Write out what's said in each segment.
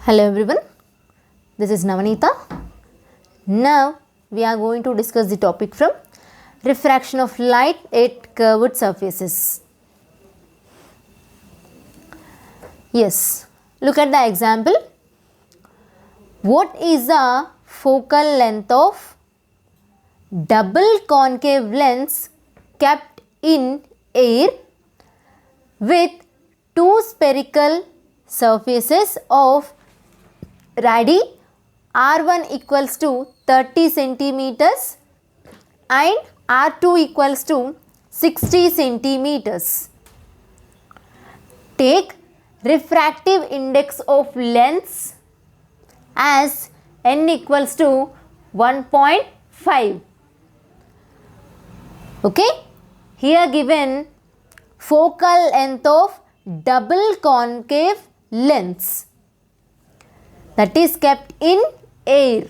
Hello everyone, this is Navanita. Now we are going to discuss the topic from refraction of light at curved surfaces. Yes, look at the example. What is the focal length of double concave lens kept in air with two spherical surfaces of radii R1 equals to 30 centimeters and R2 equals to 60 centimeters. Take refractive index of lens as n equals to 1.5. Okay, here given focal length of double concave lens that is kept in air.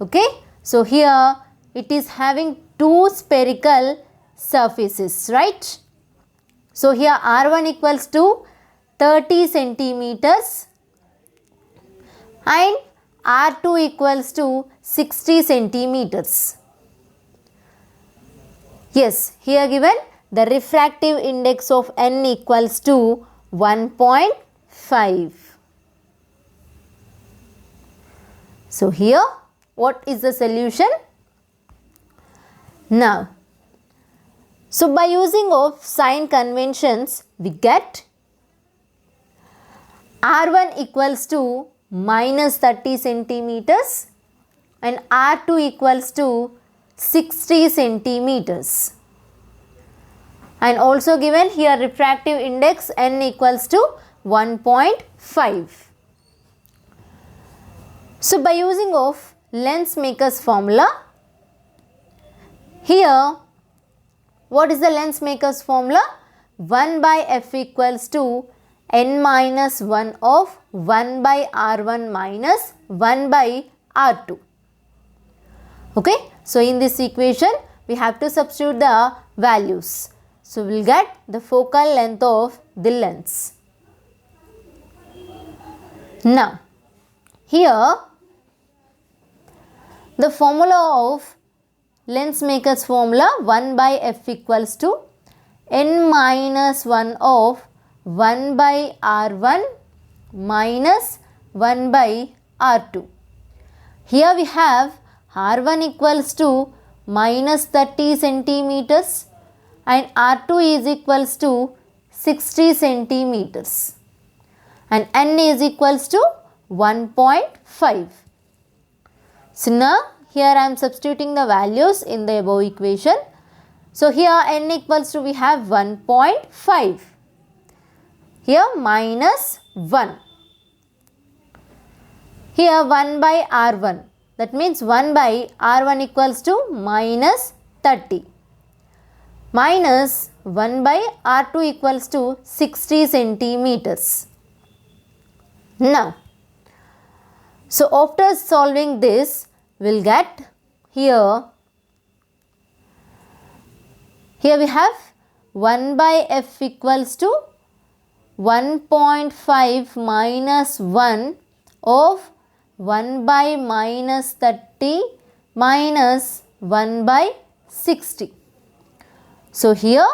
Okay, so here it is having two spherical surfaces, right? So here R1 equals to 30 centimeters and R2 equals to 60 centimeters. Yes, here given the refractive index of n equals to 1.5. So here what is the solution? Now, so by using of sign conventions we get R1 equals to minus 30 centimeters and R2 equals to 60 centimeters. And also given here refractive index n equals to 1.5. So by using of lens maker's formula, here what is the lens maker's formula? 1 by f equals to n minus 1 of 1 by R1 minus 1 by R2. Okay, so in this equation we have to substitute the values. So we will get the focal length of the lens. Now, here the formula of lens maker's formula 1 by f equals to n minus 1 of 1 by R1 minus 1 by R2. Here we have R1 equals to minus 30 centimeters and R2 is equals to 60 centimeters and n is equals to 1.5. So now here I am substituting the values in the above equation. So here n equals to we have 1.5. Here minus 1. Here 1 by R1. That means 1 by R1 equals to minus 30. Minus 1 by R2 equals to 60 centimeters. Now, so after solving this, we will get here we have 1 by f equals to 1.5 minus 1 of 1 by minus 30 minus 1 by 60. So here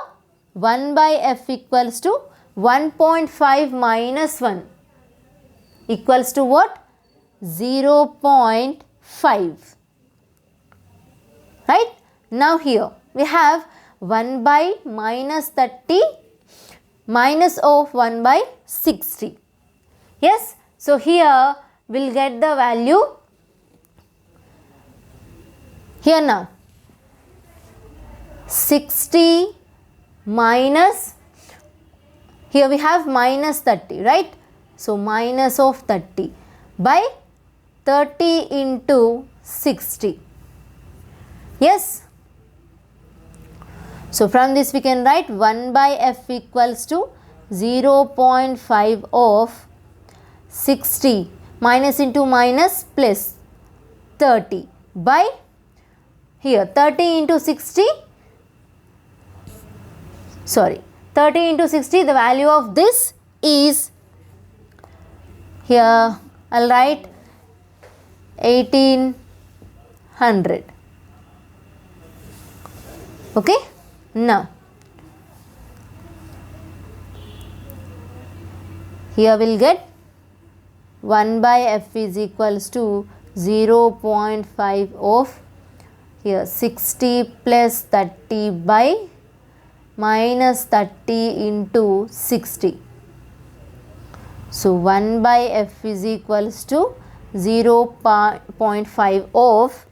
1 by f equals to 1.5 minus 1 equals to what? 0.5. Right? Now here we have 1 by minus 30 minus of 1 by 60. Yes? So here we will get the value. Here now 60 minus, here we have minus 30, right? So minus of 30 by 30 into 60. Yes. So from this we can write 1 by f equals to 0.5 of 60 minus into minus plus 30 by here 30 into 60. Sorry, 30 into 60, the value of this is here I'll write 1800. Okay, now here we'll get 1 by f is equals to 0.5 of here 60 plus 30 by minus 30 into 60. So 1 by f is equals to 0.5 of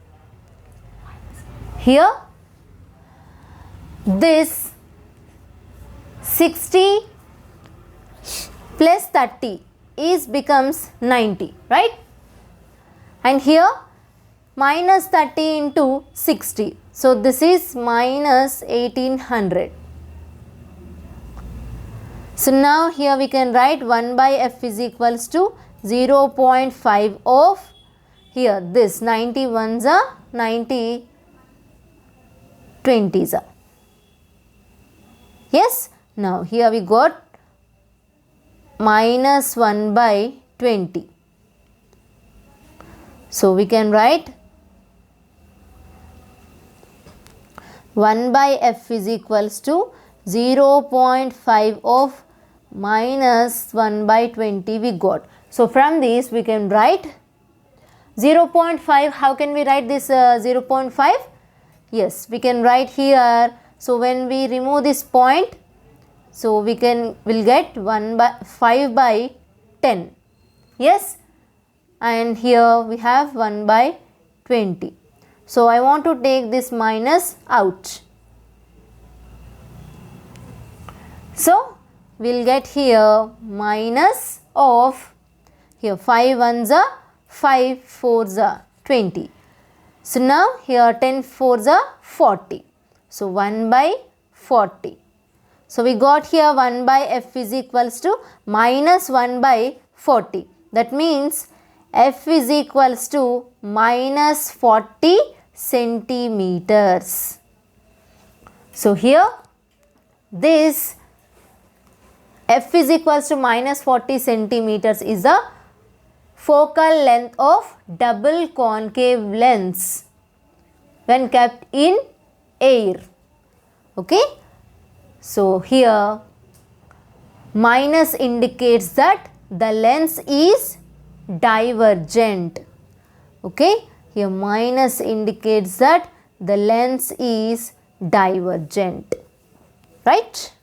here this 60 plus 30 is becomes 90, right? And here minus 30 into 60. So this is minus 1800. So now here we can write 1 by f is equals to 0.5 of here this 90 ones are 90 20s are. Yes, now here we got minus 1 by 20. So we can write 1 by f is equals to 0.5 of minus 1 by 20 we got. So from this we can write 0.5. How can we write this 0.5? Yes, we can write here. So when we remove this point, so will get 1 by 5 by 10. Yes, and here we have 1 by 20. So I want to take this minus out. So we'll get here minus of here 5 ones are 5 fours are 20. So now here 10 fours are 40. So 1 by 40. So we got here 1 by f is equals to minus 1 by 40. That means f is equals to minus 40 centimeters. So here this f is equals to minus 40 centimeters is the focal length of double concave lens when kept in air. Okay. So here minus indicates that the lens is divergent. Okay. Here minus indicates that the lens is divergent. Right.